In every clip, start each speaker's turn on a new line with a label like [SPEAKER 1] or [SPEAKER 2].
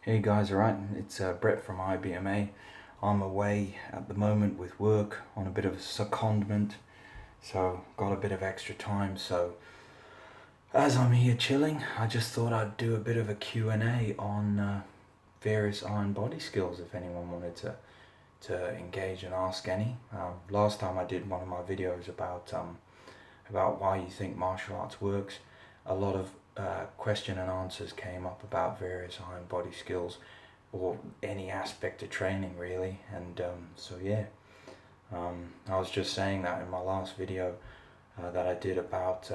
[SPEAKER 1] Hey guys, alright, it's Brett from IBMA. I'm away at the moment with work on a bit of a secondment, so got a bit of extra time. So as I'm here chilling, I just thought I'd do a bit of a Q&A on various iron body skills if anyone wanted to engage and ask any. Last time I did one of my videos about why you think martial arts works. A lot of question and answers came up about various iron body skills or any aspect of training really, and so yeah, I was just saying that in my last video that I did about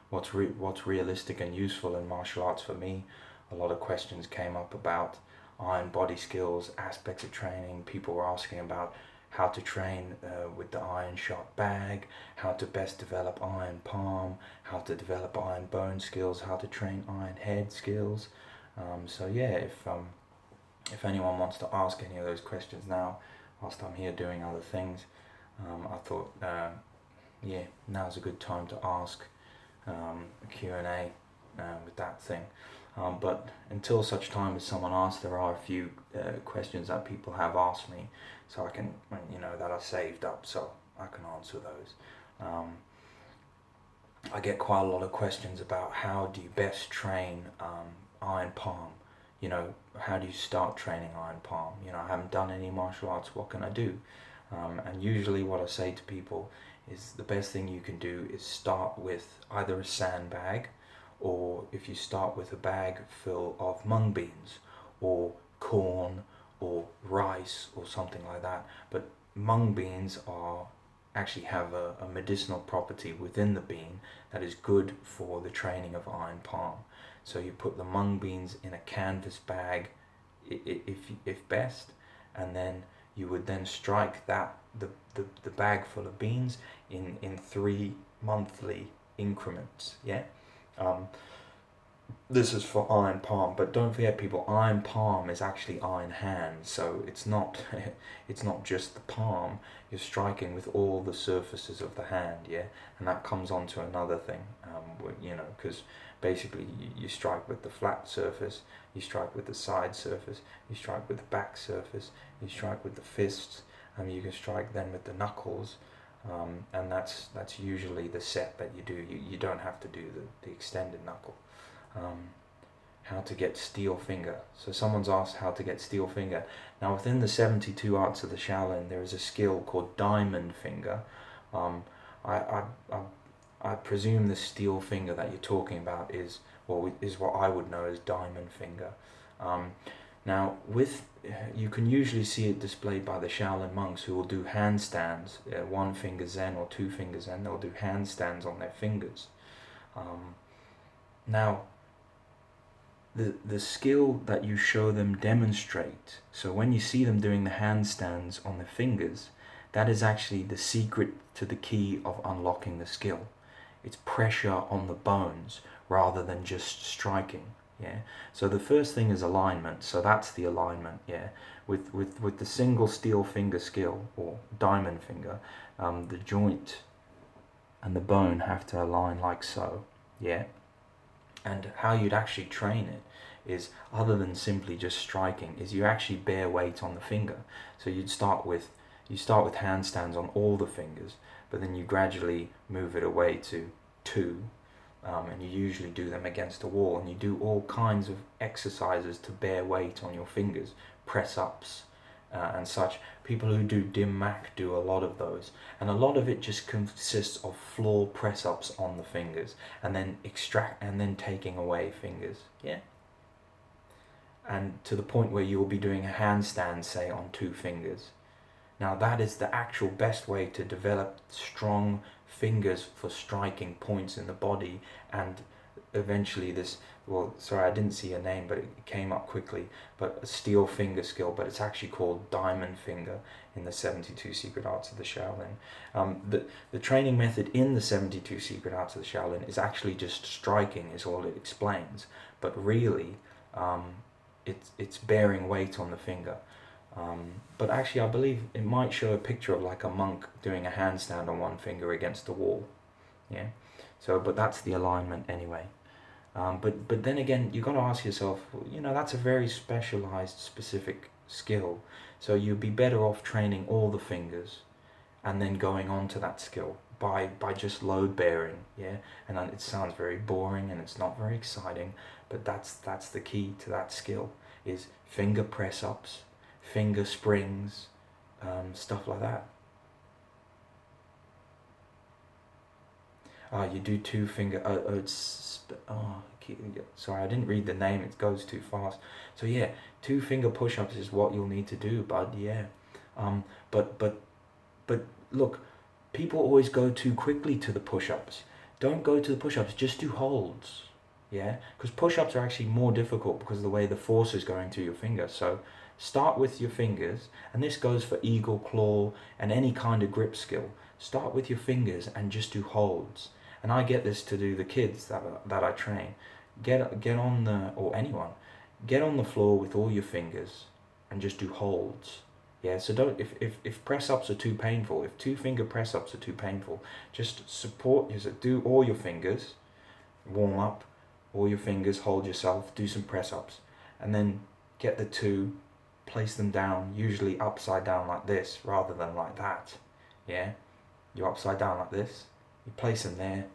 [SPEAKER 1] what's realistic and useful in martial arts for me. A lot of questions came up about iron body skills, aspects of training. People were asking about how to train with the iron shot bag, how to best develop iron palm, how to develop iron bone skills, how to train iron head skills. So yeah, if anyone wants to ask any of those questions now, whilst I'm here doing other things, I thought yeah, now's a good time to ask a Q&A with that thing. But until such time as someone asks, there are a few questions that people have asked me, so I can, that I saved up, so I can answer those. I get quite a lot of questions about how do you best train iron palm. How do you start training iron palm? I haven't done any martial arts, what can I do? And usually what I say to people is the best thing you can do is start with either a sandbag, or if you start with a bag full of mung beans or corn or rice or something like that. But mung beans actually have a medicinal property within the bean that is good for the training of iron palm. So you put the mung beans in a canvas bag if best, and then you would then strike the bag full of beans in 3 monthly increments. This is for iron palm, but don't forget people, iron palm is actually iron hand, so it's not it's not just the palm. You're striking with all the surfaces of the hand, and that comes on to another thing, because basically you strike with the flat surface, you strike with the side surface, you strike with the back surface, you strike with the fists, and you can strike then with the knuckles, and that's usually the set that you do. You don't have to do the extended knuckle. How to get steel finger. So someone's asked how to get steel finger. Now within the 72 arts of the Shaolin, there is a skill called diamond finger. I presume the steel finger that you're talking about is what I would know as diamond finger. Now you can usually see it displayed by the Shaolin monks, who will do handstands, 1 finger Zen or 2 finger Zen. They'll do handstands on their fingers. Now the skill that you show them demonstrate, so when you see them doing the handstands on their fingers, that is actually the secret to the key of unlocking the skill. It's pressure on the bones rather than just striking. So the first thing is alignment, so that's the alignment. With the single steel finger skill or diamond finger, the joint and the bone have to align like so. And how you'd actually train it is, other than simply just striking, is you actually bear weight on the finger. So you start with handstands on all the fingers, but then you gradually move it away to 2, and you usually do them against a wall, and you do all kinds of exercises to bear weight on your fingers, press ups and such. People who do dim mak do a lot of those, and a lot of it just consists of floor press ups on the fingers, and then taking away fingers, and to the point where you will be doing a handstand, say, on 2 fingers. Now that is the actual best way to develop strong fingers for striking points in the body, and eventually this, I didn't see a name, but it came up quickly, but a steel finger skill, but it's actually called diamond finger in the 72 secret arts of the Shaolin. The training method in the 72 secret arts of the Shaolin is actually just striking, is all it explains, but really it's bearing weight on the finger. But actually I believe it might show a picture of like a monk doing a handstand on 1 finger against the wall. So but that's the alignment anyway. But then again, you got to ask yourself, you know, that's a very specialized, specific skill. So you'd be better off training all the fingers and then going on to that skill by just load bearing, yeah. And it sounds very boring and it's not very exciting, but that's the key to that skill, is finger press ups, finger springs, stuff like that. You do two finger. Sorry, I didn't read the name. It goes too fast. So yeah, two finger push-ups is what you'll need to do, bud. Yeah. Um, but but but look, people always go too quickly to the push-ups. Don't go to the push-ups. Just do holds. Yeah, because push-ups are actually more difficult because of the way the force is going through your fingers. So start with your fingers, and this goes for eagle, claw, and any kind of grip skill. Start with your fingers and just do holds. And I get this to do the kids that I train. Get on the, or anyone, get on the floor with all your fingers and just do holds. Yeah, so don't, if press ups are too painful, if two finger press ups are too painful, just support yourself, do all your fingers, warm up, all your fingers, hold yourself, do some press ups, and then get the two, place them down, usually upside down like this rather than like that. Yeah, you're upside down like this, you place them there,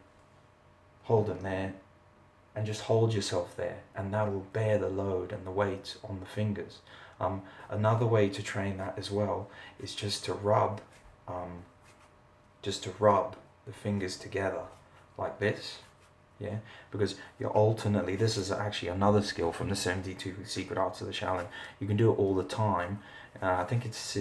[SPEAKER 1] hold them there, and just hold yourself there, and that will bear the load and the weight on the fingers. Another way to train that as well is just to rub the fingers together like this. Yeah, because you're alternately, this is actually another skill from the 72 Secret Arts of the Shaolin. You can do it all the time. I think it's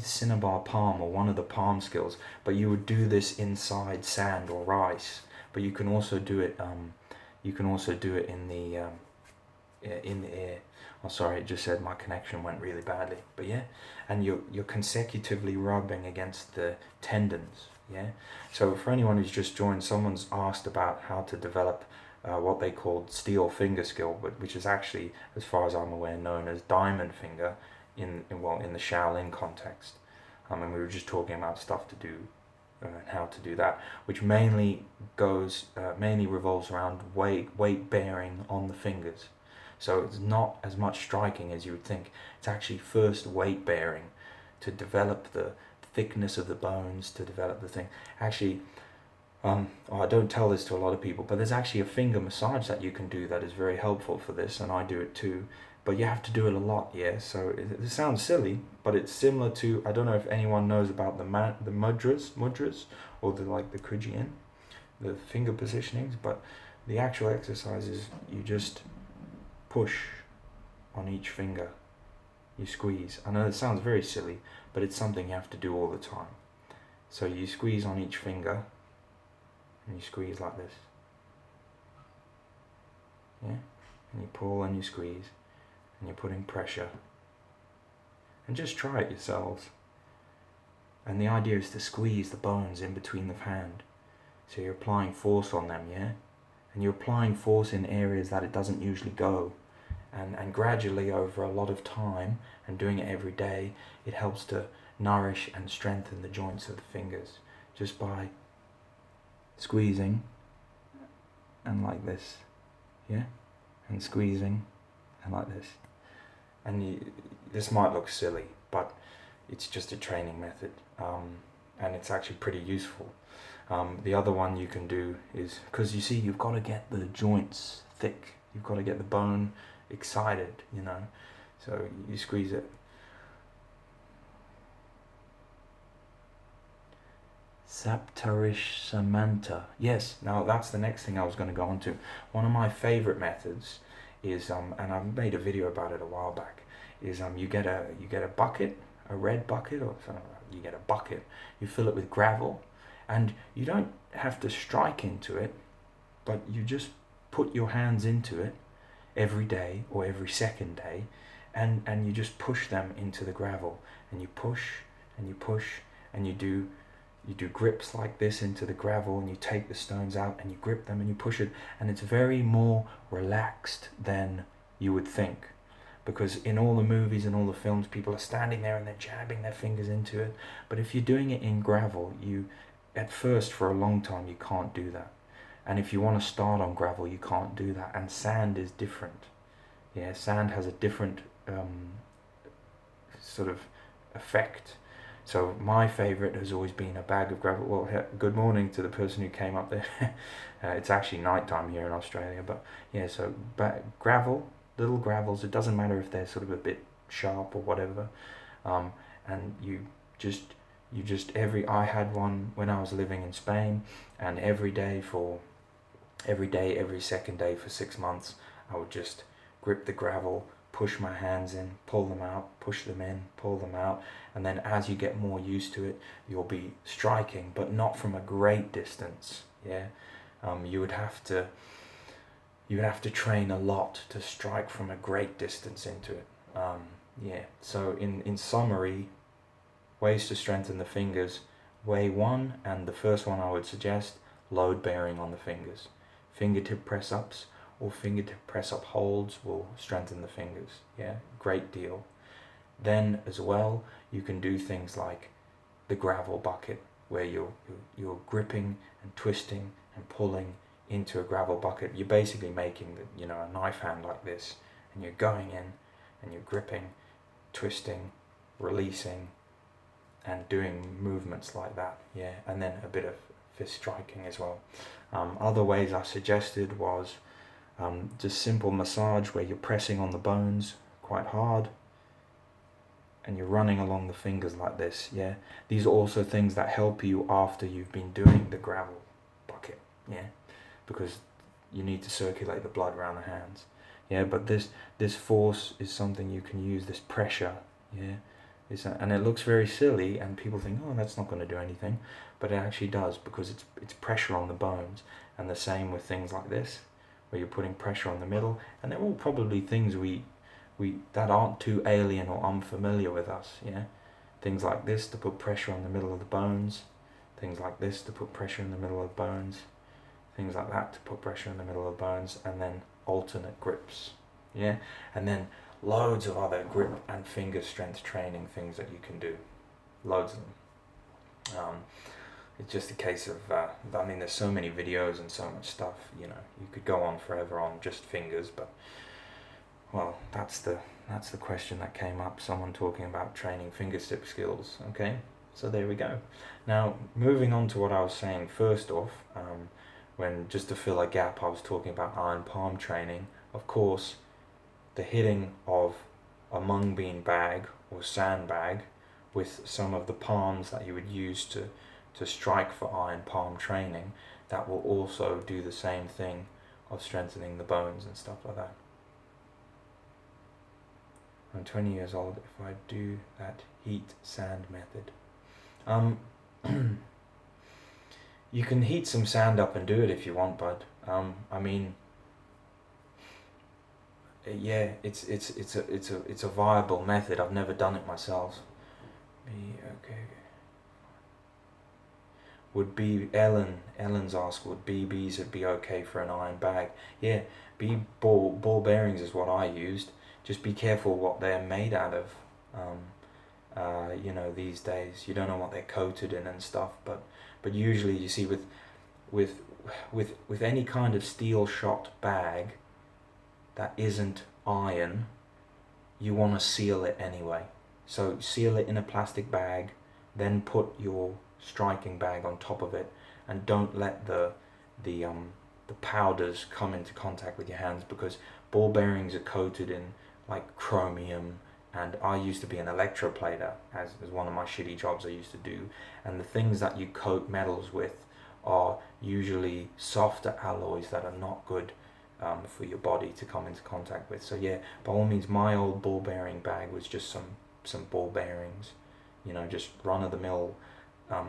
[SPEAKER 1] Cinnabar Palm, or one of the palm skills, but you would do this inside sand or rice. But you can also do it in the air. Oh, sorry, it just said my connection went really badly. But yeah, and you're consecutively rubbing against the tendons. Yeah. So for anyone who's just joined, someone's asked about how to develop what they called steel finger skill, but which is actually, as far as I'm aware, known as diamond finger in the Shaolin context. And we were just talking about stuff to do and how to do that, which mainly revolves around weight bearing on the fingers. So it's not as much striking as you would think. It's actually first weight bearing to develop the thickness of the bones, to develop the thing. Actually, I don't tell this to a lot of people, but there's actually a finger massage that you can do that is very helpful for this, and I do it too. But you have to do it a lot, yeah. So it sounds silly, but it's similar to, I don't know if anyone knows about the mudras, or the Kujian, the finger positionings. But the actual exercise is you just push on each finger, you squeeze. I know it sounds very silly, but it's something you have to do all the time. So you squeeze on each finger, and you squeeze like this. Yeah, and you pull and you squeeze, and you're putting pressure. And just try it yourselves. And the idea is to squeeze the bones in between the hand. So you're applying force on them, yeah? And you're applying force in areas that it doesn't usually go. And gradually, over a lot of time, and doing it every day, it helps to nourish and strengthen the joints of the fingers, just by squeezing and like this, yeah? And squeezing and like this. And this might look silly, but it's just a training method, and it's actually pretty useful. The other one you can do is, because you see, you've got to get the joints thick, you've got to get the bone excited, you know, so you squeeze it. Saptarish Samanta. Yes, now that's the next thing I was going to go on to. One of my favorite methods is, and I've made a video about it a while back, is you get a bucket, a red bucket, or something. You get a bucket, you fill it with gravel, and you don't have to strike into it, but you just put your hands into it every day or every second day, and you just push them into the gravel, and you push and you push, and you do grips like this into the gravel, and you take the stones out and you grip them and you push it, and it's very more relaxed than you would think, because in all the movies and all the films, people are standing there and they're jabbing their fingers into it. But if you're doing it in gravel, you, at first, for a long time, you can't do that. And if you want to start on gravel, you can't do that. And sand is different. Yeah, sand has a different sort of effect. So my favourite has always been a bag of gravel. Well, good morning to the person who came up there. It's actually night time here in Australia, but yeah, so gravel, little gravels, it doesn't matter if they're sort of a bit sharp or whatever, and I had one when I was living in Spain, and every second day for 6 months, I would just grip the gravel, push my hands in, pull them out, push them in, pull them out, and then as you get more used to it, you'll be striking, but not from a great distance. Yeah, you would have to train a lot to strike from a great distance into it. Yeah. So in summary, ways to strengthen the fingers. Way one, and the first one I would suggest, load bearing on the fingers. Fingertip press ups or fingertip press up holds will strengthen the fingers. Yeah, great deal. Then as well, you can do things like the gravel bucket, where you're gripping and twisting and pulling into a gravel bucket. You're basically making a knife hand like this, and you're going in and you're gripping, twisting, releasing, and doing movements like that. Yeah, and then a bit of fist striking as well. Other ways I suggested was just simple massage, where you're pressing on the bones quite hard and you're running along the fingers like this. Yeah, these are also things that help you after you've been doing the gravel bucket. Yeah, because you need to circulate the blood around the hands. Yeah, but this force is something you can use, this pressure. Yeah, and it looks very silly, and people think, oh, that's not going to do anything, but it actually does, because it's pressure on the bones. And the same with things like this, where you're putting pressure on the middle, and they're all probably things we that aren't too alien or unfamiliar with us. Yeah, things like this to put pressure on the middle of the bones, things like this to put pressure in the middle of the bones, things like that to put pressure in the middle of the bones, and then alternate grips. Yeah, and then loads of other grip and finger strength training things that you can do, loads of them. It's just a case of there's so many videos and so much stuff, you could go on forever on just fingers, but well, that's the question that came up, someone talking about training fingertip skills. Okay, so there we go. Now moving on to what I was saying first off, when just to fill a gap, I was talking about iron palm training. Of course, the hitting of a mung bean bag or sandbag with some of the palms that you would use to strike for iron palm training, that will also do the same thing of strengthening the bones and stuff like that. I'm 20 years old. If I do that heat sand method, you can heat some sand up and do it if you want, bud. Yeah, it's a viable method. I've never done it myself. Okay. Would be Ellen's asked, would BBs be okay for an iron bag? Yeah, ball bearings is what I used. Just be careful what they're made out of. These days you don't know what they're coated in and stuff, but usually you see with any kind of steel shot bag that isn't iron, you want to seal it anyway. So seal it in a plastic bag, then put your striking bag on top of it, and don't let the powders come into contact with your hands, because ball bearings are coated in like chromium, and I used to be an electroplater as one of my shitty jobs I used to do, and the things that you coat metals with are usually softer alloys that are not good for your body to come into contact with. So yeah, by all means, my old ball bearing bag was just some ball bearings, just run of the mill. What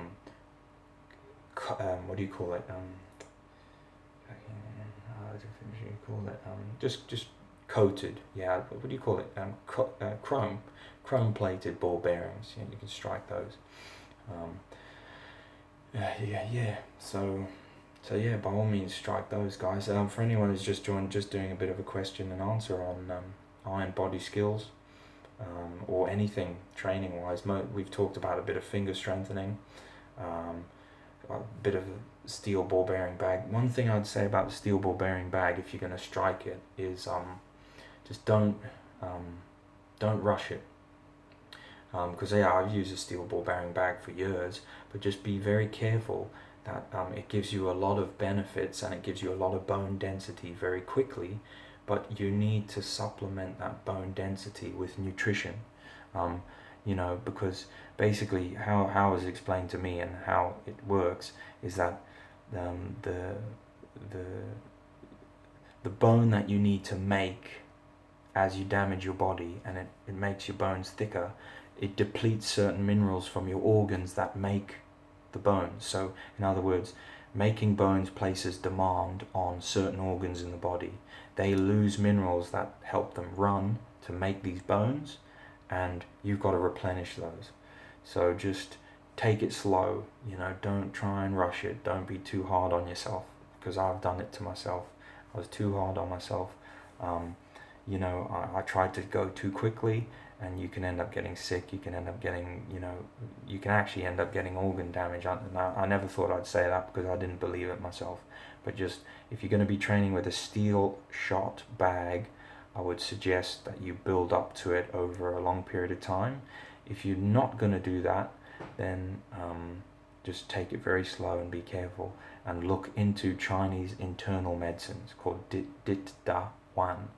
[SPEAKER 1] do you call it? Just coated. Yeah, what do you call it? Chrome plated ball bearings. Yeah, you can strike those. Yeah. So yeah, by all means, strike those, guys. For anyone who's just joined, just doing a bit of a question and answer on iron body skills, or anything training wise. We've talked about a bit of finger strengthening. bit of a steel ball bearing bag. One thing I'd say about the steel ball bearing bag, if you're going to strike it, is just don't rush it. Because I've used a steel ball bearing bag for years, but just be very careful that it gives you a lot of benefits and it gives you a lot of bone density very quickly, but you need to supplement that bone density with nutrition. Because basically how it was explained to me and how it works is that the bone that you need to make as you damage your body and it makes your bones thicker, it depletes certain minerals from your organs that make the bones. So in other words, making bones places demand on certain organs in the body. They lose minerals that help them run to make these bones, and you've got to replenish those. So just take it slow, don't try and rush it. Don't be too hard on yourself, because I've done it to myself. I was too hard on myself. I tried to go too quickly, and you can end up getting sick. You can end up getting, you can actually end up getting organ damage. I never thought I'd say that because I didn't believe it myself. But just, if you're going to be training with a steel shot bag, I would suggest that you build up to it over a long period of time. If you're not going to do that, then just take it very slow and be careful, and look into Chinese internal medicines called Dit Da Wan,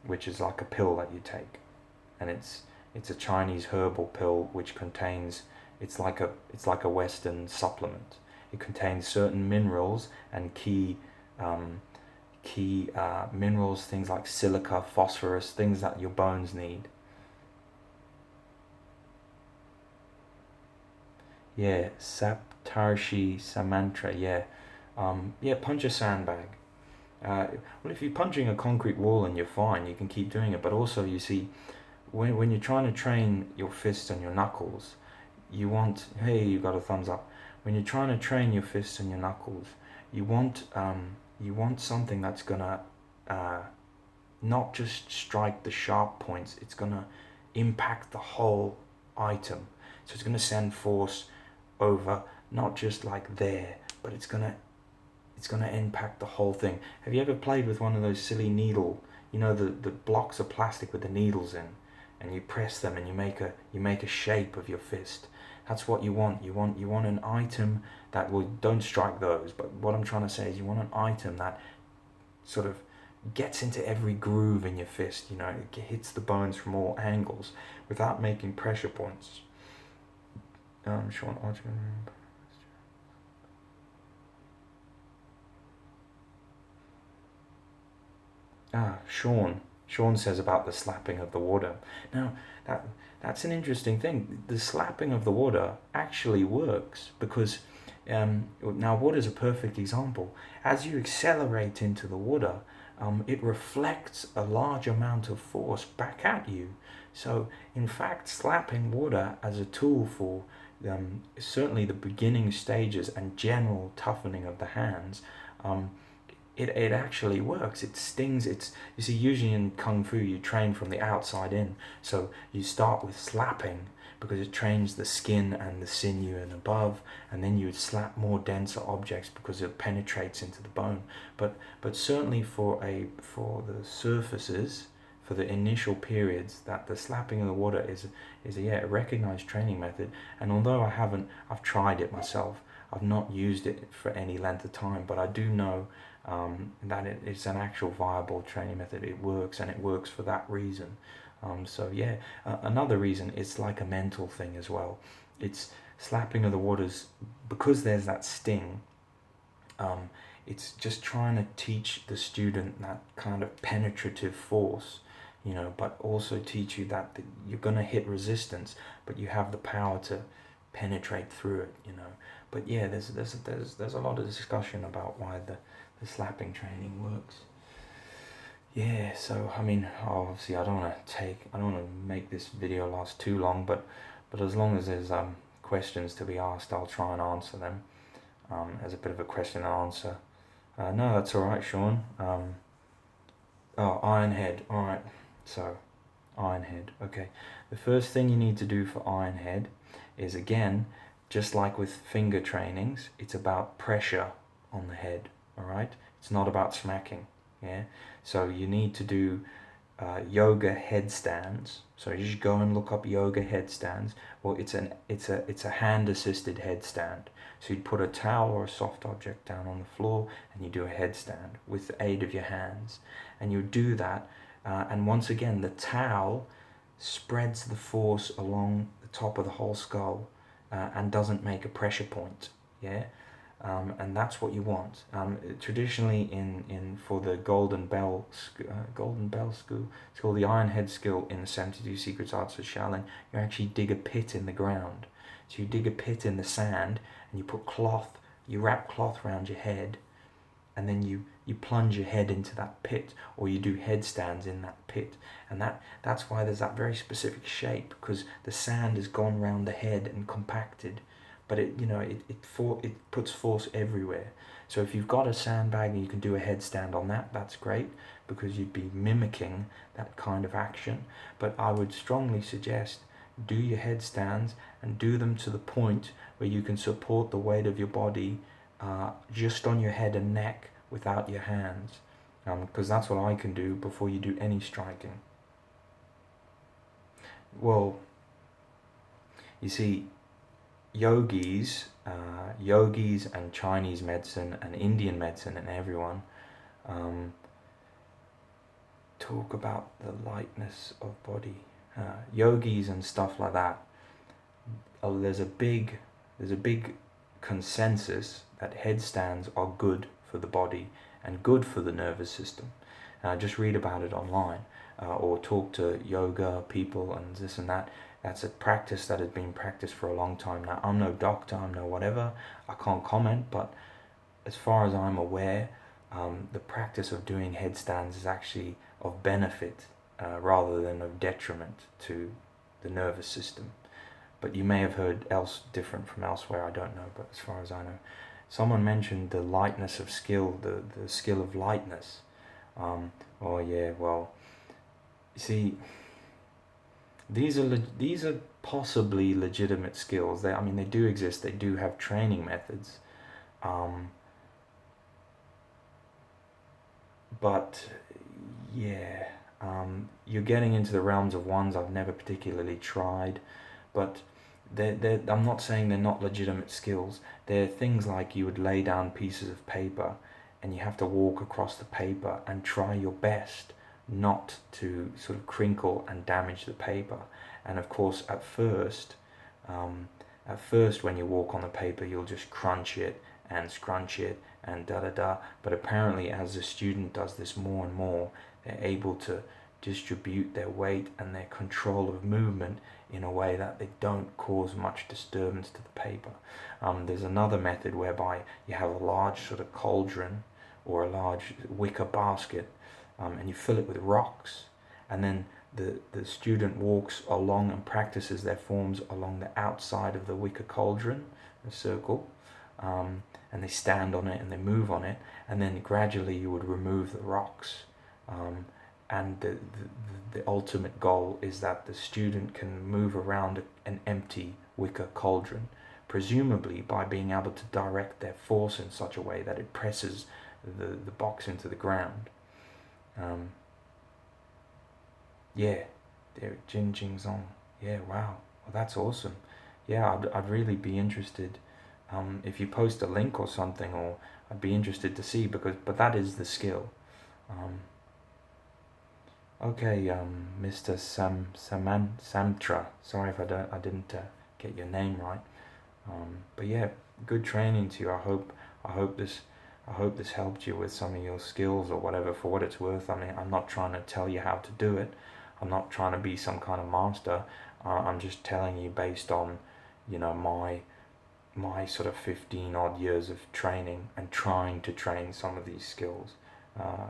[SPEAKER 1] which is like a pill that you take, and it's a Chinese herbal pill which contains, it's like a Western supplement. It contains certain minerals and key minerals, things like silica, phosphorus, things that your bones need. Yeah, Saptarshi Samantra, punch a sandbag. Well, if you're punching a concrete wall and you're fine, you can keep doing it. But also, you see, when you're trying to train your fists and your knuckles, you want, hey, you got a thumbs up. When you're trying to train your fists and your knuckles, you want something that's gonna not just strike the sharp points. It's gonna impact the whole item. So it's gonna send force over, not just like there, but it's gonna impact the whole thing. Have you ever played with one of those silly needle, the blocks of plastic with the needles in, and you press them and you make a shape of your fist? That's what you want. You want an item that will, don't strike those, but what I'm trying to say is you want an item that sort of gets into every groove in your fist, it hits the bones from all angles without making pressure points. Sean, Sean says about the slapping of the water. Now, that's an interesting thing. The slapping of the water actually works because now water is a perfect example. As you accelerate into the water, it reflects a large amount of force back at you. So, in fact, slapping water as a tool for certainly the beginning stages and general toughening of the hands, it actually works. It stings. You see, usually in Kung Fu you train from the outside in. So you start with slapping because it trains the skin and the sinew and above, and then you would slap more denser objects because it penetrates into the bone. But certainly for the surfaces, for the initial periods, that the slapping of the water is a recognized training method. And although I've tried it myself, I've not used it for any length of time, but I do know that it's an actual viable training method. It works, and it works for that reason. Another reason, it's like a mental thing as well. It's slapping of the waters because there's that sting. It's just trying to teach the student that kind of penetrative force, but also teach you that you're going to hit resistance, but you have the power to penetrate through it, But yeah, there's a lot of discussion about why the slapping training works. Yeah, so I mean, obviously I don't want to make this video last too long, but as long as there's questions to be asked, I'll try and answer them as a bit of a question and answer. No, that's all right, Sean. Ironhead. All right, so Ironhead. Okay, the first thing you need to do for Ironhead is, again, just like with finger trainings, it's about pressure on the head, all right? It's not about smacking, yeah? So you need to do yoga headstands. So you just go and look up yoga headstands. Well, it's a hand-assisted headstand. So you'd put a towel or a soft object down on the floor, and you do a headstand with the aid of your hands, and you do that. And once again, the towel spreads the force along the top of the whole skull, and doesn't make a pressure point. Yeah. And that's what you want. Traditionally, in for the Golden Bell School, it's called the Iron Head skill in the 72 Secret Arts of Shaolin. You actually dig a pit in the ground. So you dig a pit in the sand, and you put cloth. You wrap cloth around your head, and then you plunge your head into that pit, or you do headstands in that pit. And that's why there's that very specific shape, because the sand has gone round the head and compacted. But it puts force everywhere. So if you've got a sandbag and you can do a headstand on that, that's great, because you'd be mimicking that kind of action. But I would strongly suggest do your headstands, and do them to the point where you can support the weight of your body just on your head and neck without your hands, because that's what I can do before you do any striking. Well, you see, yogis and Chinese medicine and Indian medicine and everyone talk about the lightness of body. Yogis and stuff like that. There's a big consensus that headstands are good for the body and good for the nervous system. Just read about it online, or talk to yoga people and this and that. That's a practice that has been practiced for a long time now. I'm no doctor, I'm no whatever, I can't comment, but as far as I'm aware, the practice of doing headstands is actually of benefit rather than of detriment to the nervous system. But you may have heard different from elsewhere, I don't know, but as far as I know. Someone mentioned the lightness of skill, the skill of lightness. Oh yeah, well, you see, these are possibly legitimate skills. They do exist. They do have training methods, but yeah, you're getting into the realms of ones I've never particularly tried. But I'm not saying they're not legitimate skills. They're things like you would lay down pieces of paper, and you have to walk across the paper and try your best not to sort of crinkle and damage the paper. And of course, at first when you walk on the paper, you'll just crunch it and scrunch it and da-da-da. But apparently, as the student does this more and more, they're able to distribute their weight and their control of movement in a way that they don't cause much disturbance to the paper. There's another method whereby you have a large sort of cauldron or a large wicker basket, and you fill it with rocks, and then the student walks along and practices their forms along the outside of the wicker cauldron, a circle, and they stand on it and they move on it, and then gradually you would remove the rocks. And the ultimate goal is that the student can move around an empty wicker cauldron, presumably by being able to direct their force in such a way that it presses the box into the ground. Yeah, Jin Jing Zong. Yeah, wow. Well, that's awesome. Yeah, I'd really be interested if you post a link or something, or I'd be interested to see, but that is the skill. Okay, Mr. Samtra. Sorry if I didn't get your name right. But yeah, good training to you. I hope this helped you with some of your skills or whatever. For what it's worth, I'm not trying to tell you how to do it. I'm not trying to be some kind of master. I'm just telling you based on, my sort of 15 odd years of training and trying to train some of these skills.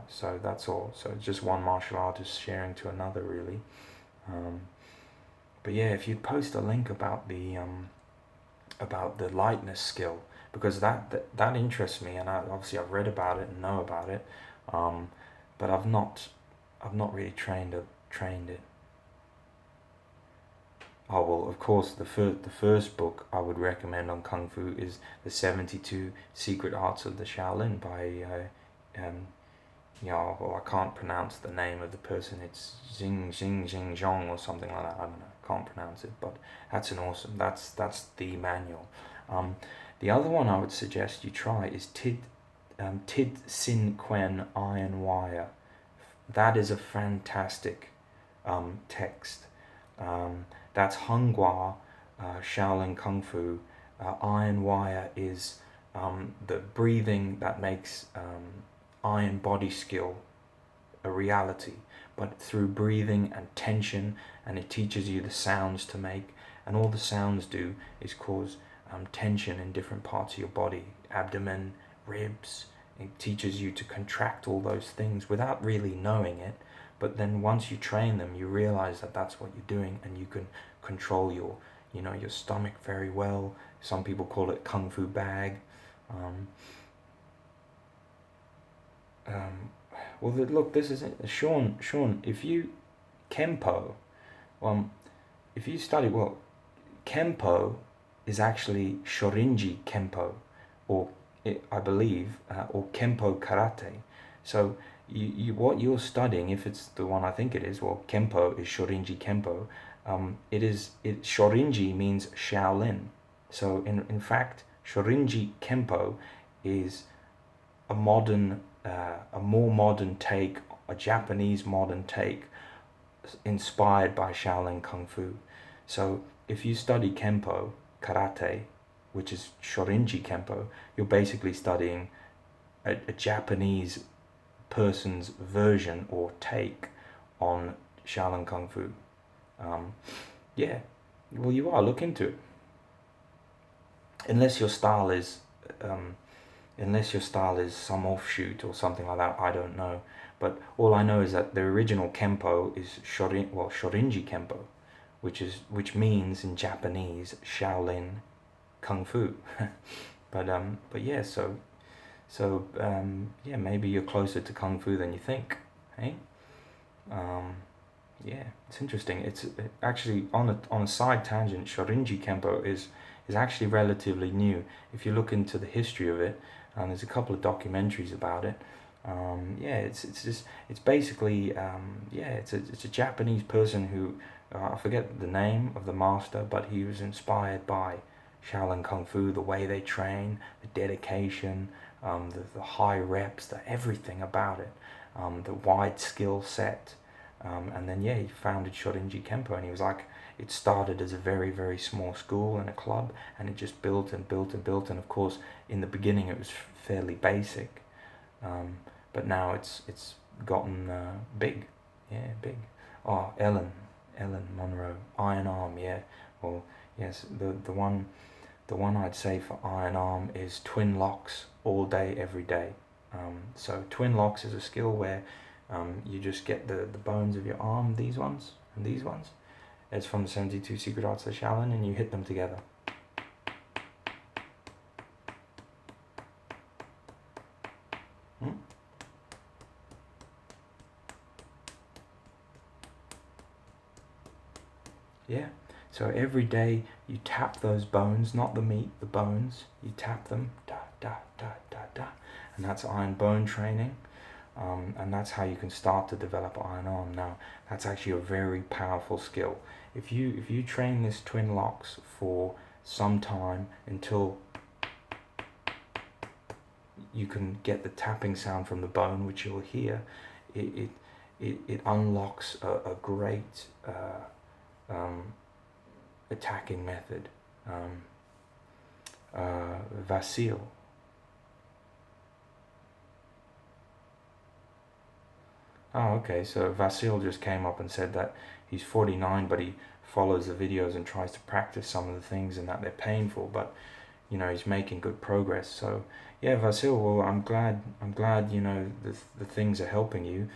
[SPEAKER 1] So that's all. So it's just one martial artist sharing to another, really. But yeah, if you'd post a link about the lightness skill, because that interests me, and obviously I've read about it and know about it, but I've not really trained it. Oh well, of course, the first book I would recommend on Kung Fu is the 72 Secret Arts of the Shaolin by yeah, well, I can't pronounce the name of the person. It's Xing Zhong or something like that. I don't know. Can't pronounce it, but that's an awesome. That's the manual. Um, the other one I would suggest you try is Tid Sin Quen Iron Wire. That is a fantastic text. That's Hungwa Shaolin Kung Fu. Iron Wire is the breathing that makes iron body skill a reality, but through breathing and tension, and it teaches you the sounds to make, and all the sounds do is cause tension in different parts of your body, abdomen, ribs. It teaches you to contract all those things without really knowing it, but then once you train them, you realize that that's what you're doing, and you can control your, your stomach very well. Some people call it kung fu bag. Well, look, this is it. Sean, if you Kempo, if you study, Kempo is actually Shorinji Kempo, or I believe, or Kempo Karate. So what you're studying, if it's the one I think it is, Kempo is Shorinji Kempo. Shorinji means Shaolin. So in fact, Shorinji Kempo is a more modern take, a Japanese modern take, inspired by Shaolin Kung Fu. So if you study Kempo, Karate, which is Shorinji Kempo, you're basically studying a Japanese person's version or take on Shaolin Kung Fu. Yeah, well, you are, look into it. Unless your style is some offshoot or something like that, I don't know. But all I know is that the original Kempo is Shorinji Kempo, which means in Japanese Shaolin Kung Fu. but yeah, yeah, maybe you're closer to Kung Fu than you think, hey? Yeah, it's interesting. It's actually on a side tangent. Shorinji Kempo is actually relatively new. If you look into the history of it, there's a couple of documentaries about it. Yeah, it's basically it's a Japanese person who I forget the name of the master, but he was inspired by Shaolin Kung Fu, the way they train, the dedication, the high reps, the everything about it, the wide skill set. And then he founded Shorinji Kempo, and he was like, it started as a very, very small school and a club, and it just built and built and built, and of course in the beginning it was fairly basic, but now it's gotten big. Big. Oh, Ellen Monroe, Iron Arm. Yeah, well, yes, the one I'd say for Iron Arm is twin locks all day every day. So twin locks is a skill where you just get the bones of your arm, these ones and these ones. It's from the 72 Secret Arts of Shaolin, and you hit them together. Yeah. So every day you tap those bones, not the meat, the bones. You tap them, da da da da da, and that's iron bone training. And that's how you can start to develop iron arm. Now, that's actually a very powerful skill. If you train this twin locks for some time until you can get the tapping sound from the bone, which you'll hear, it unlocks a great attacking method. Vasil. Oh, okay, so Vasil just came up and said that he's 49, but he follows the videos and tries to practice some of the things, and that they're painful, but he's making good progress. So yeah, Vasil, well, I'm glad the things are helping you.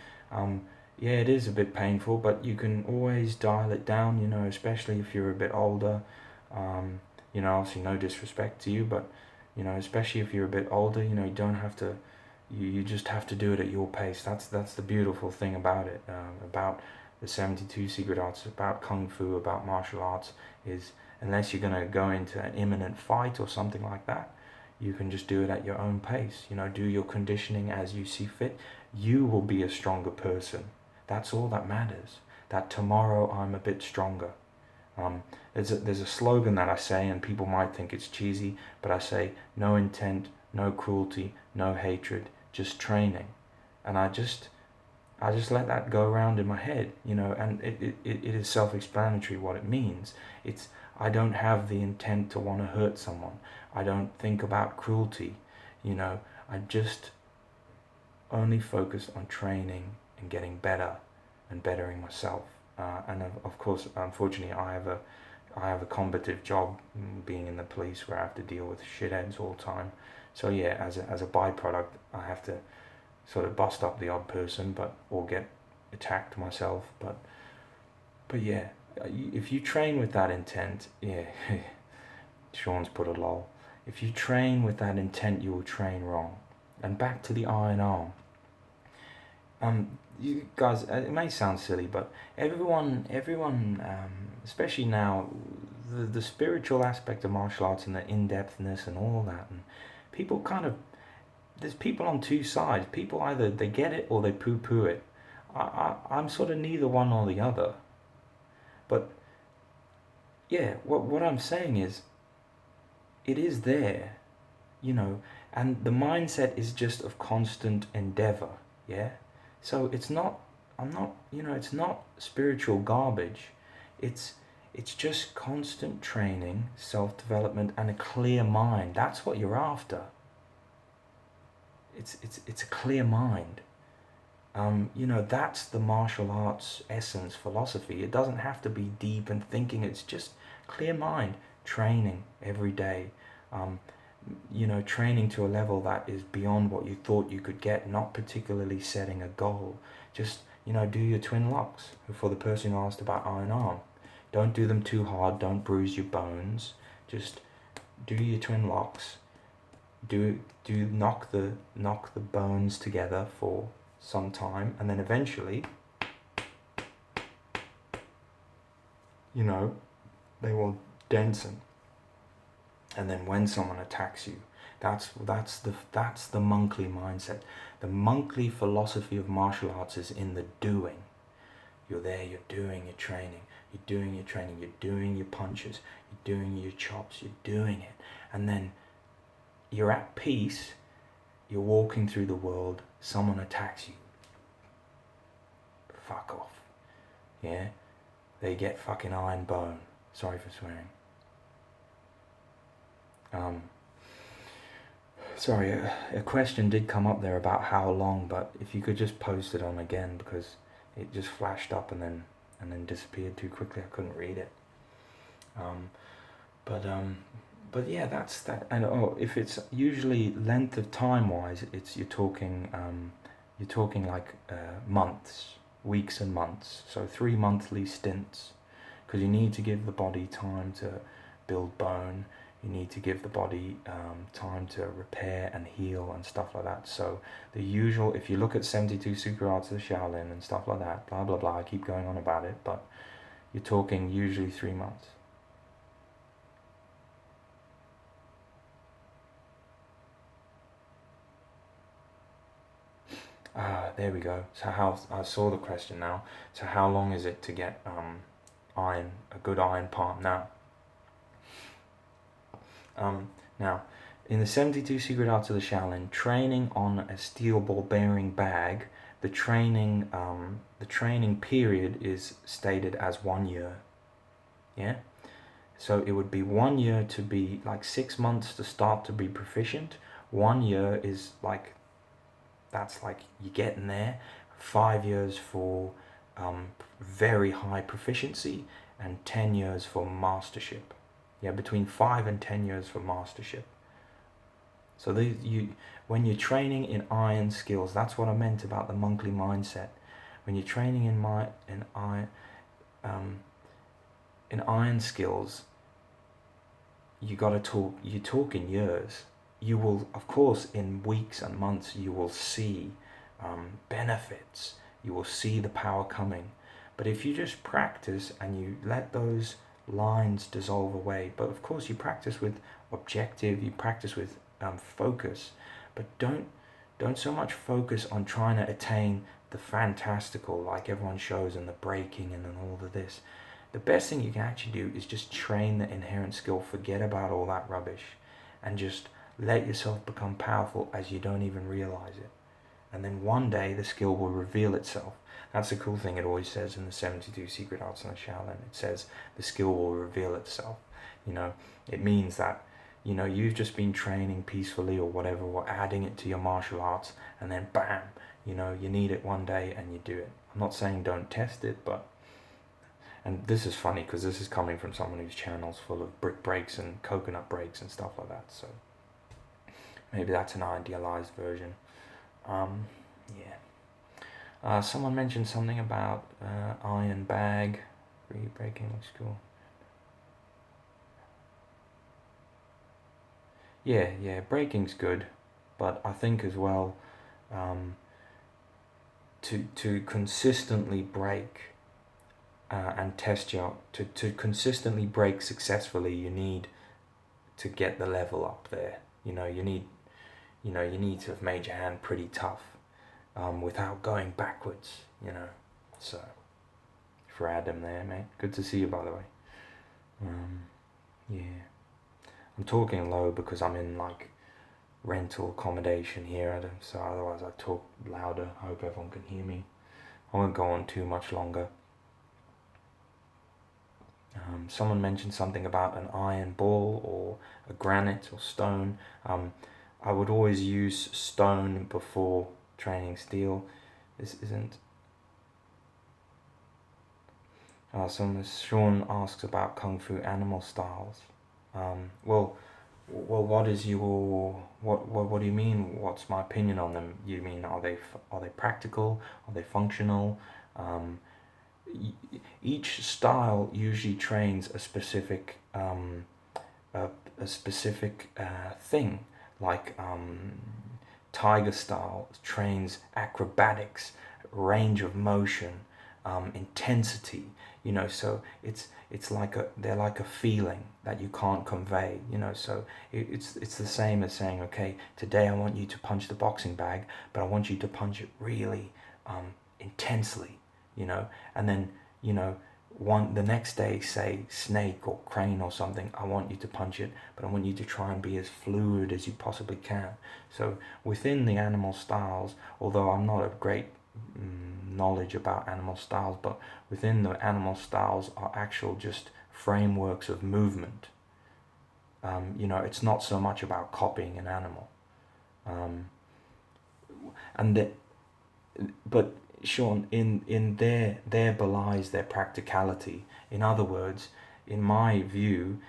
[SPEAKER 1] Yeah, it is a bit painful, but you can always dial it down, especially if you're a bit older. Obviously no disrespect to you, but especially if you're a bit older, you don't have to. You just have to do it at your pace. That's the beautiful thing about it, about the 72 secret arts about kung fu, about martial arts, is unless you're going to go into an imminent fight or something like that, you can just do it at your own pace. You know, do your conditioning as you see fit. You will be a stronger person. That's all that matters. That tomorrow I'm a bit stronger. There's a slogan that I say, and people might think it's cheesy, but I say, no intent, no cruelty, no hatred, just training. And I just let that go around in my head, you know, and it is self-explanatory what it means. It's, I don't have the intent to want to hurt someone. I don't think about cruelty, you know. I just only focus on training and getting better and bettering myself. And of course, unfortunately, I have a combative job, being in the police, where I have to deal with shitheads all the time. So yeah, as a byproduct, I have to sort of bust up the odd person, or get attacked myself. But yeah, if you train with that intent, yeah, Sean's put a lol. If you train with that intent, you will train wrong. And back to the iron arm. You guys, it may sound silly, but everyone, especially now, the spiritual aspect of martial arts and the in-depthness and all that, and people there's people on two sides. People either they get it or they poo-poo it. I'm sort of neither one or the other. But yeah, what I'm saying is, it is there, you know, and the mindset is just of constant endeavor, yeah? So it's not, it's not spiritual garbage. It's just constant training, self-development, and a clear mind. That's what you're after. It's a clear mind. That's the martial arts essence, philosophy. It doesn't have to be deep and thinking. It's just clear mind, training every day. Training to a level that is beyond what you thought you could get, not particularly setting a goal. Just, do your twin locks. For the person who asked about iron arm, don't do them too hard, don't bruise your bones. Just do your twin locks. Do knock the bones together for some time, and then eventually, they will densen. And then when someone attacks you, that's the monkey mindset. The monkey philosophy of martial arts is in the doing. You're there, you're doing your training, you're doing your punches, you're doing your chops, you're doing it. And then you're at peace, you're walking through the world, someone attacks you. Fuck off. Yeah? They get fucking iron bone. Sorry for swearing. Sorry, a question did come up there about how long, but if you could just post it on again, because it just flashed up and then disappeared too quickly. I couldn't read it. But yeah, that's that. And if it's usually length of time wise, you're talking like months, weeks and months. So 3 monthly stints, because you need to give the body time to build bone. You need to give the body time to repair and heal and stuff like that. So the usual, if you look at 72 Secret Arts of the Shaolin and stuff like that, blah, blah, blah, I keep going on about it, but you're talking usually 3 months. There we go. So I saw the question now. So how long is it to get a good iron palm? Now, in the 72 Secret Arts of the Shaolin, training on a steel ball bearing bag, the training period is stated as 1 year. Yeah? So it would be 1 year to be like 6 months to start to be proficient. 1 year is like, that's like you're getting there. 5 years for very high proficiency, and 10 years for mastership. Yeah, between 5 and 10 years for mastership. So when you're training in iron skills, that's what I meant about the monkey mindset. When you're training in iron skills, you talk in years. You will, of course, in weeks and months, you will see benefits. You will see the power coming. But if you just practice and you let those lines dissolve away, but of course you practice with objective, you practice with focus, but don't so much focus on trying to attain the fantastical like everyone shows and the breaking and all of this. The best thing you can actually do is just train the inherent skill, forget about all that rubbish, and just let yourself become powerful as you don't even realize it. And then one day the skill will reveal itself. That's the cool thing it always says in the 72 Secret Arts and the Shaolin. It says the skill will reveal itself. You know, it means that, you know, you've just been training peacefully or whatever, or adding it to your martial arts, and then bam, you know, you need it one day and you do it. I'm not saying don't test it, but, and this is funny because this is coming from someone whose channel's full of brick breaks and coconut breaks and stuff like that, so maybe that's an idealized version. Yeah. Someone mentioned something about iron bag. Breaking looks cool. Yeah, breaking's good, but I think as well, to consistently break and test your, to consistently break successfully, you need to get the level up there. You know, you need to have made your hand pretty tough without going backwards, you know. So, for Adam there, mate. Good to see you, by the way. Yeah. I'm talking low because I'm in, like, rental accommodation here, Adam, so otherwise I talk louder. I hope everyone can hear me. I won't go on too much longer. Someone mentioned something about an iron ball or a granite or stone. I would always use stone before training steel. This isn't... Sean asks about Kung Fu animal styles. Well, what is your... What do you mean, what's my opinion on them? You mean, are they practical? Are they functional? Each style usually trains a specific thing, like tiger style trains acrobatics, range of motion, intensity, you know, so it's like they're like a feeling that you can't convey, you know, so it's the same as saying, okay, today I want you to punch the boxing bag, but I want you to punch it really intensely, you know, and then, you know, the next day, say snake or crane or something, I want you to punch it, but I want you to try and be as fluid as you possibly can. So within the animal styles, although I'm not a great knowledge about animal styles, but within the animal styles are actual just frameworks of movement. You know, it's not so much about copying an animal. But Sean, in there belies their practicality. In other words, in my view,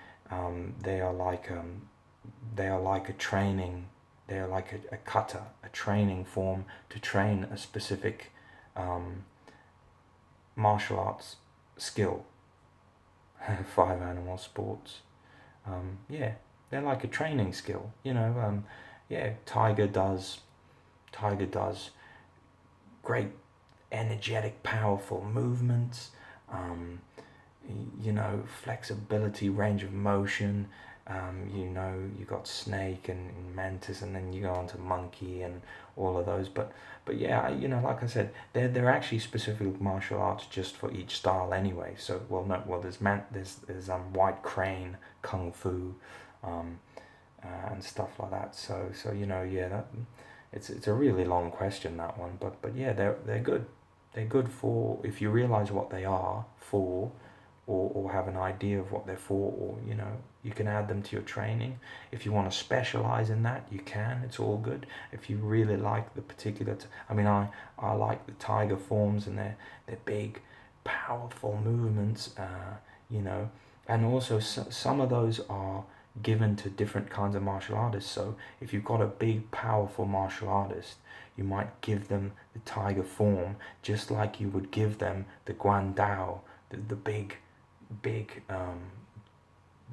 [SPEAKER 1] they are like a training. They are like a kata, a training form to train a specific martial arts skill. 5 animal sports. Yeah, they're like a training skill. You know, yeah, tiger does great energetic, powerful movements, you know, flexibility, range of motion. You know, you got snake and mantis, and then you go on to monkey and all of those. But yeah, you know, like I said, they're actually specific martial arts just for each style anyway. So there's white crane, kung fu, and stuff like that. So you know, yeah, it's a really long question, that one. But yeah, they're good. They're good for, if you realize what they are for, or have an idea of what they're for, or, you know, you can add them to your training. If you want to specialize in that, you can. It's all good. If you really like the particular... I mean, I like the tiger forms, and they're big, powerful movements, you know. And also, some of those are given to different kinds of martial artists. So if you've got a big, powerful martial artist, you might give them the tiger form, just like you would give them the guan dao, the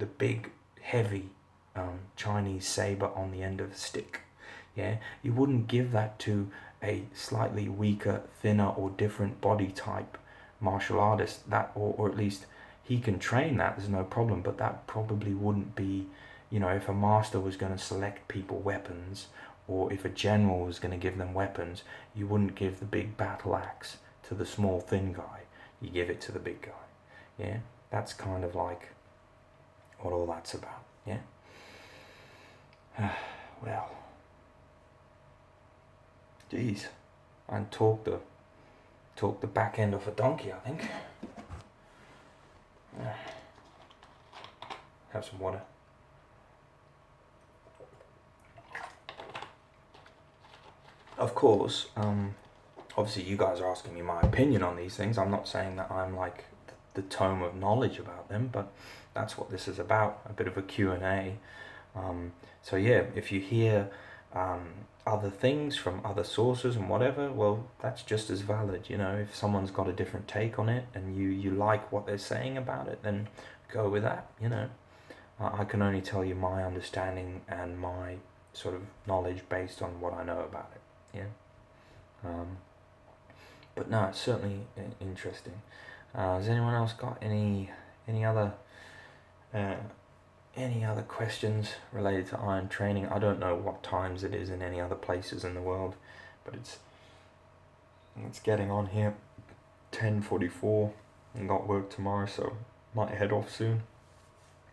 [SPEAKER 1] big, heavy Chinese saber on the end of a stick. Yeah, you wouldn't give that to a slightly weaker, thinner, or different body type martial artist, that, or at least he can train that, there's no problem, but that probably wouldn't be, you know, if a master was going to select people weapons, or if a general was going to give them weapons, you wouldn't give the big battle axe to the small thin guy, you give it to the big guy. Yeah, that's kind of like what all that's about. Yeah. Well, geez, I talked the back end of a donkey, I think. Have some water. Of course, obviously you guys are asking me my opinion on these things. I'm not saying that I'm like the tome of knowledge about them, but that's what this is about, a bit of a Q&A. So yeah, if you hear other things from other sources and whatever, well, that's just as valid. You know, if someone's got a different take on it and you like what they're saying about it, then go with that. You know, I can only tell you my understanding and my sort of knowledge based on what I know about it. Yeah. But no, it's certainly interesting. Has anyone else got any other questions related to iron training? I don't know what times it is in any other places in the world, but it's getting on here, 10:44, and got work tomorrow, so might head off soon.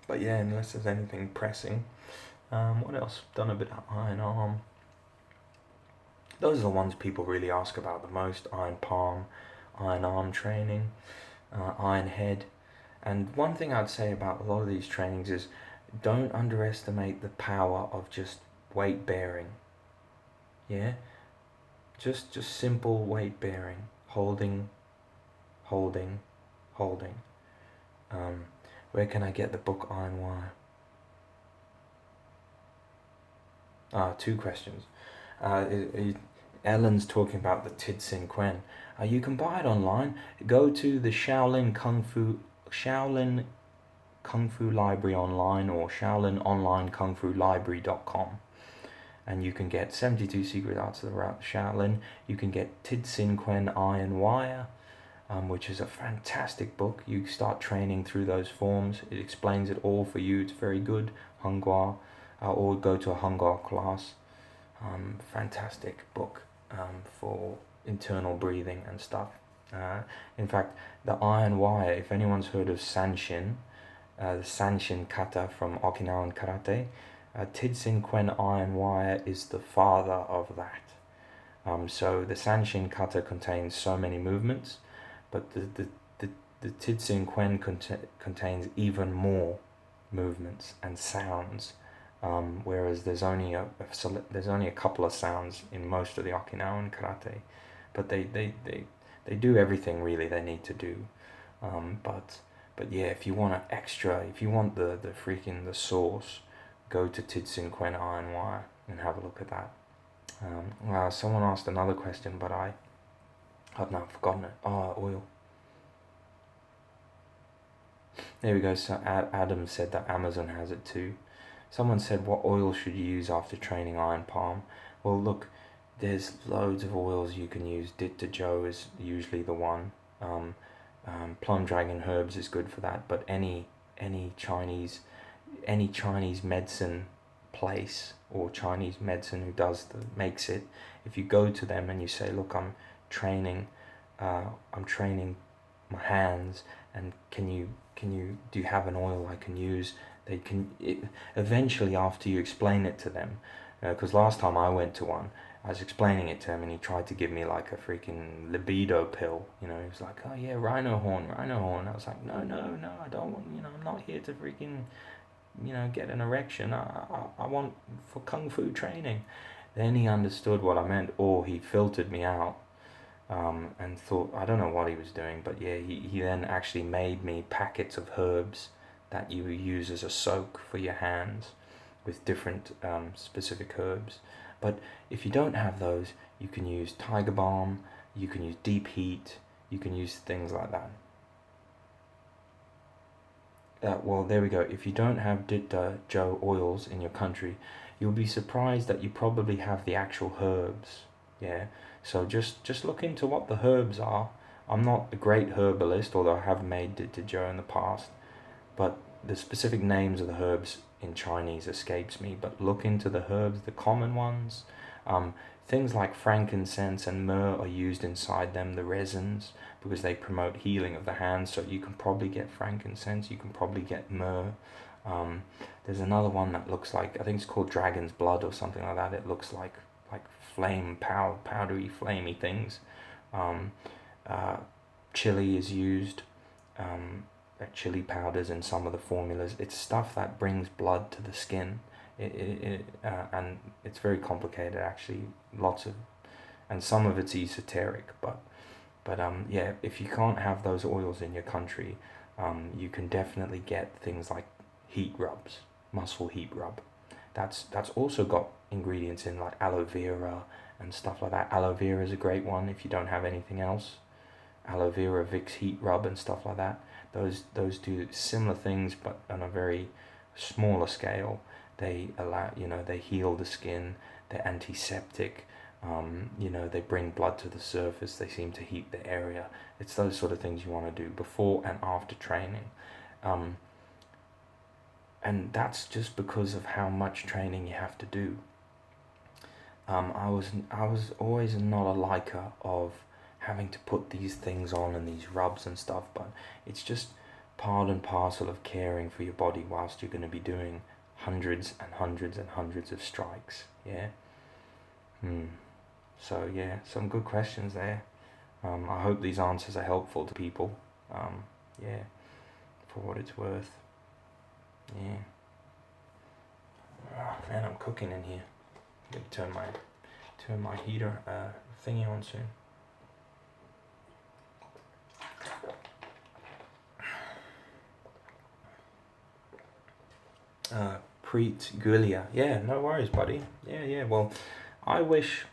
[SPEAKER 1] But yeah, unless there's anything pressing. What else? Done a bit of iron arm. Those are the ones people really ask about the most: iron palm, iron arm training, iron head. And one thing I'd say about a lot of these trainings is don't underestimate the power of just weight bearing. Yeah, just simple weight bearing, holding. Where can I get the book Iron Wire? Two questions. Ellen's talking about the Tidsin Quen. You can buy it online. Go to the Shaolin Kung Fu Library online, or Shaolin Online Kung Fu Library.com, and you can get 72 Secret Arts of the Shaolin. You can get Tidsin Quen Iron Wire, which is a fantastic book. You start training through those forms. It explains it all for you. It's very good. Hungwa, or go to a Hungwa class. Fantastic book for internal breathing and stuff. In fact, the Iron Wire, if anyone's heard of Sanshin, the Sanshin kata from Okinawan karate, Tidsin Quen Iron Wire is the father of that. So the Sanshin kata contains so many movements, but the Tidsin Quen contains even more movements and sounds, whereas there's only a couple of sounds in most of the Okinawan karate, but they do everything really they need to do. But yeah, if you want if you want the source, go to Tidsin Quen Iron Wire and have a look at that. Someone asked another question, but I've now forgotten it. Oil. There we go. So Adam said that Amazon has it too. Someone said, what oil should you use after training iron palm? Well, look, there's loads of oils you can use. Ditta Joe is usually the one. Plum Dragon Herbs is good for that. But any Chinese medicine place or Chinese medicine who makes it, if you go to them and you say, look, I'm training my hands, and do you have an oil I can use? They can eventually, after you explain it to them, because last time I went to one, I was explaining it to him and he tried to give me like a freaking libido pill. You know, he was like, oh yeah, rhino horn. I was like, no, I don't want, I'm not here to freaking, get an erection. I want for kung fu training. Then he understood what I meant, or he filtered me out, and thought, I don't know what he was doing, but yeah, he then actually made me packets of herbs that you use as a soak for your hands, with different specific herbs. But if you don't have those, you can use tiger balm, you can use deep heat, you can use things like that. Well, there we go. If you don't have Ditta Joe oils in your country, you'll be surprised that you probably have the actual herbs. Yeah. So just look into what the herbs are. I'm not a great herbalist, although I have made it to Joe in the past, but the specific names of the herbs in Chinese escapes me. But look into the herbs, the common ones. Things like frankincense and myrrh are used inside them, the resins, because they promote healing of the hands. So you can probably get frankincense, you can probably get myrrh. There's another one that looks like, I think it's called dragon's blood or something like that. It looks like powdery, flamey things. Chili is used, chili powders in some of the formulas. It's stuff that brings blood to the skin. And it's very complicated actually. And some of it's esoteric, but yeah, if you can't have those oils in your country, you can definitely get things like heat rubs, muscle heat rub. That's also got ingredients in like aloe vera and stuff like that. Aloe vera is a great one if you don't have anything else. Aloe vera Vicks heat rub and stuff like that. Those do similar things, but on a very smaller scale. They allow, they heal the skin. They're antiseptic. They bring blood to the surface. They seem to heat the area. It's those sort of things you want to do before and after training. And that's just because of how much training you have to do. I was always not a liker of having to put these things on and these rubs and stuff, but it's just part and parcel of caring for your body whilst you're going to be doing hundreds and hundreds and hundreds of strikes. Yeah. So yeah, some good questions there. I hope these answers are helpful to people. Yeah, for what it's worth. Yeah. Oh, man, I'm cooking in here. I'm gonna turn my heater thingy on soon. Preet Gulia. Yeah, no worries, buddy. Yeah. Well, I wish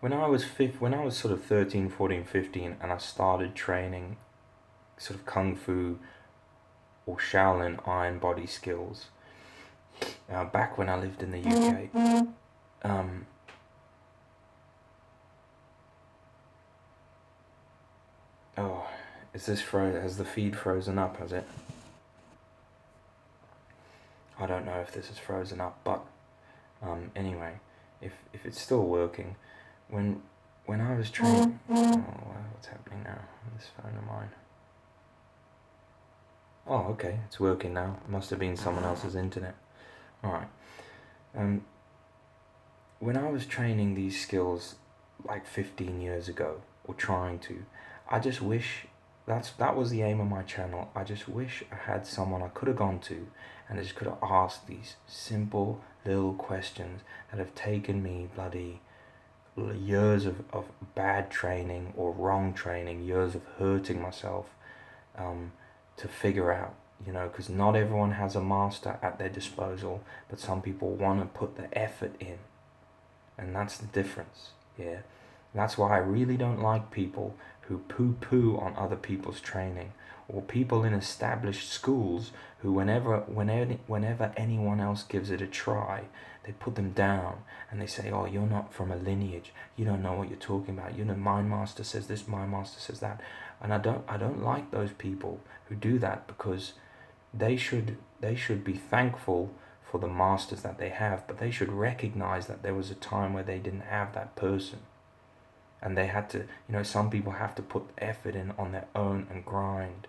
[SPEAKER 1] when I was sort of 13, 14, 15, and I started training sort of kung fu or Shaolin iron body skills, back when I lived in the UK. Oh, has the feed frozen up, has it? I don't know if this is frozen up, but anyway, if it's still working, when I was training, what's happening now? This phone of mine. Oh, okay, it's working now. It must have been someone else's internet. All right. When I was training these skills like 15 years ago, or trying to, I just wish that was the aim of my channel. I just wish I had someone I could have gone to and I just could have asked these simple little questions that have taken me bloody years of bad training or wrong training, years of hurting myself, to figure out, because not everyone has a master at their disposal, but some people want to put the effort in, and that's the difference. Yeah, that's why I really don't like people who poo-poo on other people's training, or people in established schools who whenever anyone else gives it a try, they put them down and they say, oh, you're not from a lineage, you don't know what you're talking about, my master says this, my master says that. And I don't like those people who do that, because they should be thankful for the masters that they have, but they should recognize that there was a time where they didn't have that person, and they had to, some people have to put effort in on their own and grind.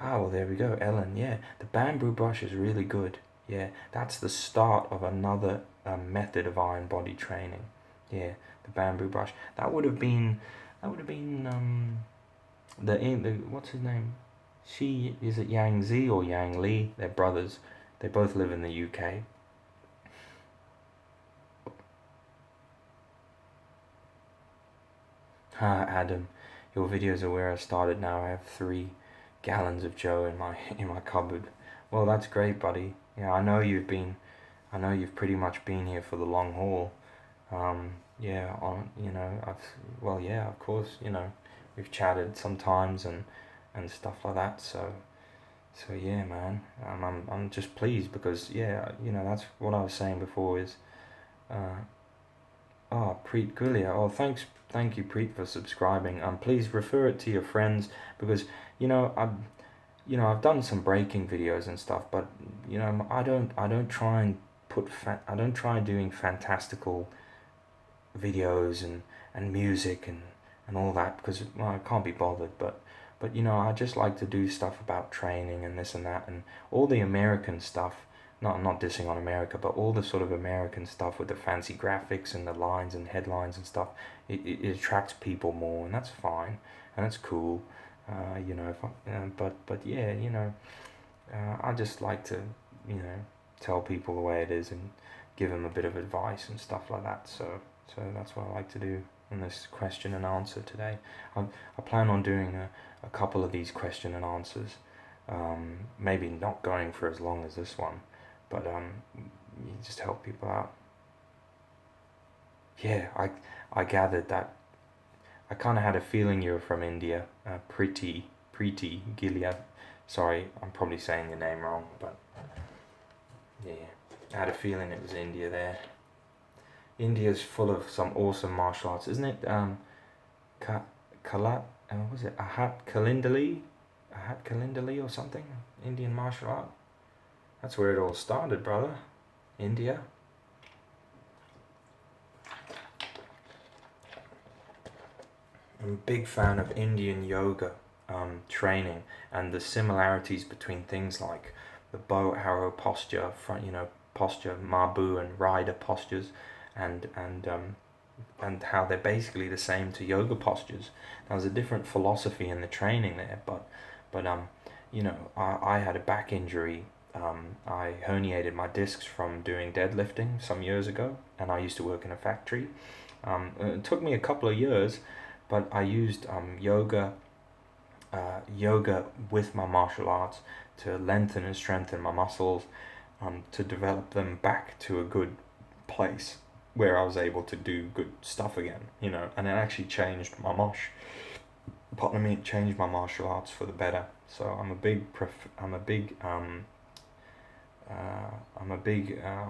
[SPEAKER 1] Well, there we go, Ellen. Yeah, the bamboo brush is really good. Yeah, that's the start of another method of iron body training. Yeah, the bamboo brush. That would have been the what's his name? Is it Yang Zi or Yang Li? They're brothers. They both live in the UK. Adam, your videos are where I started now. I have 3 gallons of Joe in my cupboard. Well, that's great, buddy. Yeah, I know you've pretty much been here for the long haul. Yeah, of course, we've chatted sometimes and stuff like that. So yeah, man, I'm just pleased because, yeah, that's what I was saying before is, Oh, Preet Gulia. Oh, thank you, Preet, for subscribing. Please refer it to your friends because you know I've done some breaking videos and stuff, but I don't try and I don't try doing fantastical videos and music and all that because well, I can't be bothered. But I just like to do stuff about training and this and that and all the American stuff. Not dissing on America, but all the sort of American stuff with the fancy graphics and the lines and headlines and stuff. It attracts people more, and that's fine and that's cool. If but yeah, I just like to tell people the way it is and give them a bit of advice and stuff like that. So that's what I like to do in this question and answer today. I plan on doing a couple of these question and answers. Maybe not going for as long as this one, but you just help people out. Yeah, I gathered that. I kind of had a feeling you were from India. Preeti Gilead. Sorry, I'm probably saying your name wrong, but yeah, I had a feeling it was India there. India's full of some awesome martial arts, isn't it? Kalat, what was it? Ahat Kalindali or something? Indian martial art. That's where it all started, brother. India. I'm a big fan of Indian yoga training and the similarities between things like the bow arrow posture, posture, Mabu and rider postures, and how they're basically the same to yoga postures. Now, there's a different philosophy in the training there, but I had a back injury. I herniated my discs from doing deadlifting some years ago, and I used to work in a factory. It took me a couple of years, but I used yoga with my martial arts to lengthen and strengthen my muscles, to develop them back to a good place where I was able to do good stuff again, and it actually changed my it changed my martial arts for the better. So I'm a big I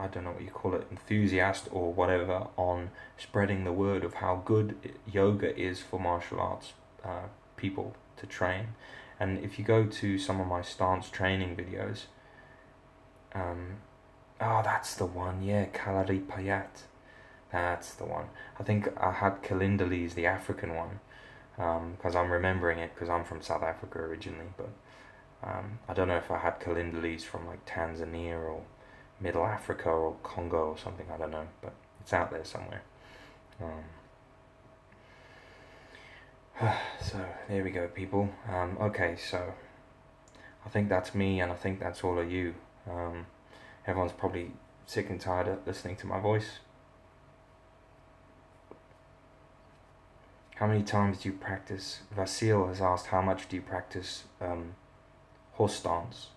[SPEAKER 1] don't know what you call it, enthusiast or whatever on spreading the word of how good yoga is for martial arts people to train. And if you go to some of my stance training videos, that's the one, yeah, Kalari Payat. That's the one. I think Ahat Kalindali is the African one, because I'm remembering it because I'm from South Africa originally, but I don't know if Ahat Kalindali is from like Tanzania or Middle Africa or Congo or something, I don't know, but it's out there somewhere. So there we go, people. Okay, so I think that's me, and I think that's all of you. Everyone's probably sick and tired of listening to my voice. How many times do you practice? Vasil has asked, how much do you practice horse stance?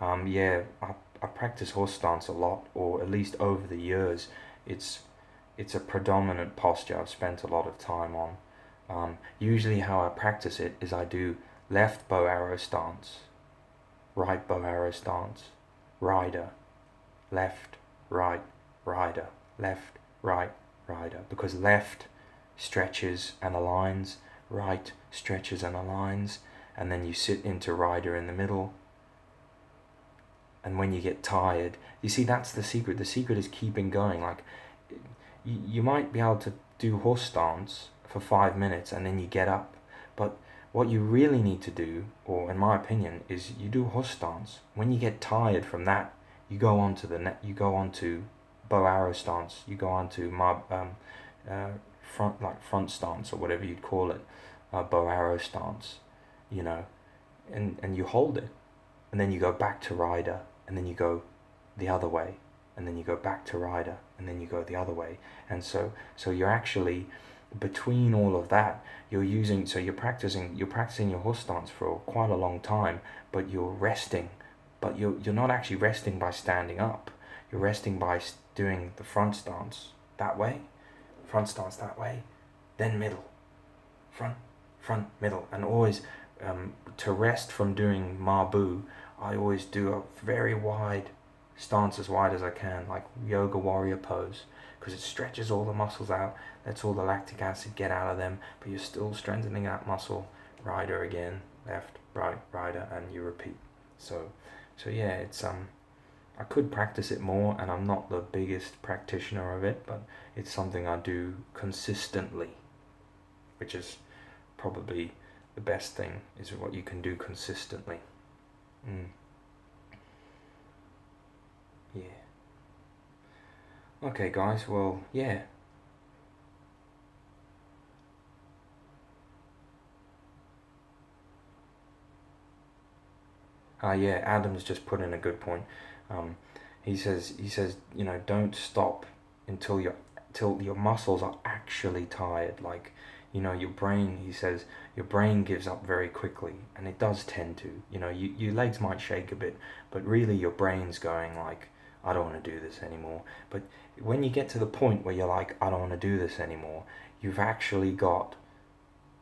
[SPEAKER 1] Yeah, I practice horse stance a lot, or at least over the years. It's a predominant posture I've spent a lot of time on. Usually how I practice it is I do left bow arrow stance, right bow arrow stance, rider, left, right, rider, left, right, rider, because left stretches and aligns, right stretches and aligns, and then you sit into rider in the middle. And when you get tired, you see, that's the secret. The secret is keeping going. Like, you might be able to do horse stance for 5 minutes and then you get up, but what you really need to do, or in my opinion, is you do horse stance. When you get tired from that, you go on to you go on to bow arrow stance, you go on to front stance or whatever you'd call it, bow arrow stance, and you hold it, and then you go back to rider, and then you go the other way, and then you go back to rider, and then you go the other way. And so you're actually, between all of that, you're practicing your horse stance for quite a long time, but you're resting, but you're not actually resting by standing up. You're resting by doing the front stance that way, then middle, front, middle, and always to rest from doing Mabu, I always do a very wide stance as wide as I can, like yoga warrior pose, because it stretches all the muscles out, lets all the lactic acid get out of them, but you're still strengthening that muscle. Rider again, left, right, rider, and you repeat. So yeah, it's I could practice it more, and I'm not the biggest practitioner of it, but it's something I do consistently, which is probably the best thing, is what you can do consistently. Yeah. Okay, guys, well, yeah. Yeah, Adam's just put in a good point. Um, he says, don't stop until your muscles are actually tired. Like, your brain, he says, your brain gives up very quickly, and it does tend to. Your legs might shake a bit, but really your brain's going like, I don't want to do this anymore. But when you get to the point where you're like, I don't want to do this anymore, you've actually got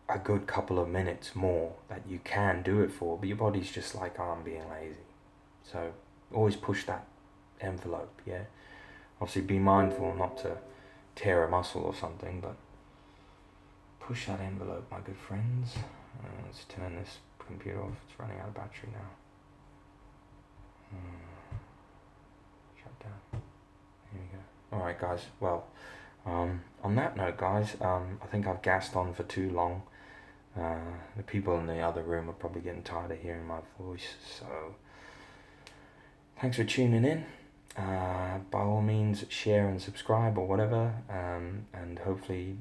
[SPEAKER 1] a good couple of minutes more that you can do it for, but your body's just like, oh, I'm being lazy. So always push that envelope, yeah? Obviously be mindful not to tear a muscle or something, but push that envelope, my good friends. Let's turn this computer off, it's running out of battery now. Shut down. Here we go. Alright guys, well, on that note guys, I think I've gassed on for too long. The people in the other room are probably getting tired of hearing my voice, so thanks for tuning in. By all means, share and subscribe or whatever, and hopefully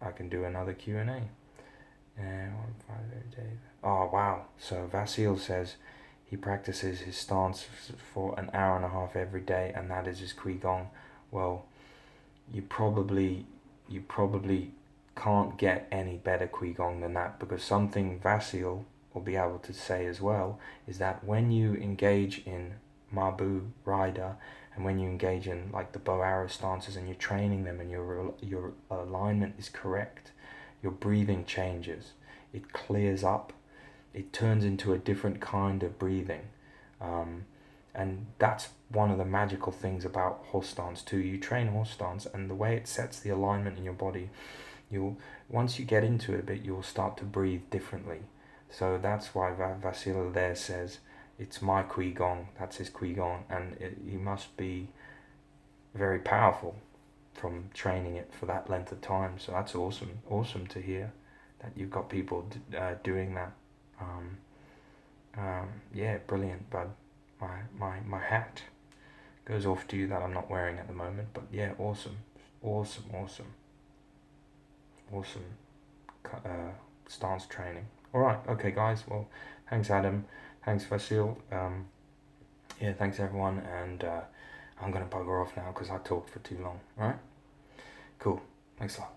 [SPEAKER 1] I can do another Q&A. Oh wow, so Vasil says he practices his stance for an hour and a half every day, and that is his Qigong. Well, you probably can't get any better Qigong than that, because something Vasil will be able to say as well is that when you engage in Mabu Rider, and when you engage in like the bow arrow stances and you're training them and your alignment is correct, your breathing changes, it clears up, it turns into a different kind of breathing, and that's one of the magical things about horse stance too. You train horse stance, and the way it sets the alignment in your body, once you get into it a bit, you'll start to breathe differently. So that's why Vasil there says it's my Qigong, that's his Qigong, and he must be very powerful from training it for that length of time. So that's awesome to hear that you've got people doing that. Yeah, brilliant, bud. My hat goes off to you that I'm not wearing at the moment, but yeah, awesome stance training. Alright, okay guys, well, thanks Adam, thanks Vasil, yeah, thanks everyone, and I'm gonna bugger off now because I talked for too long. Alright, cool, thanks a lot.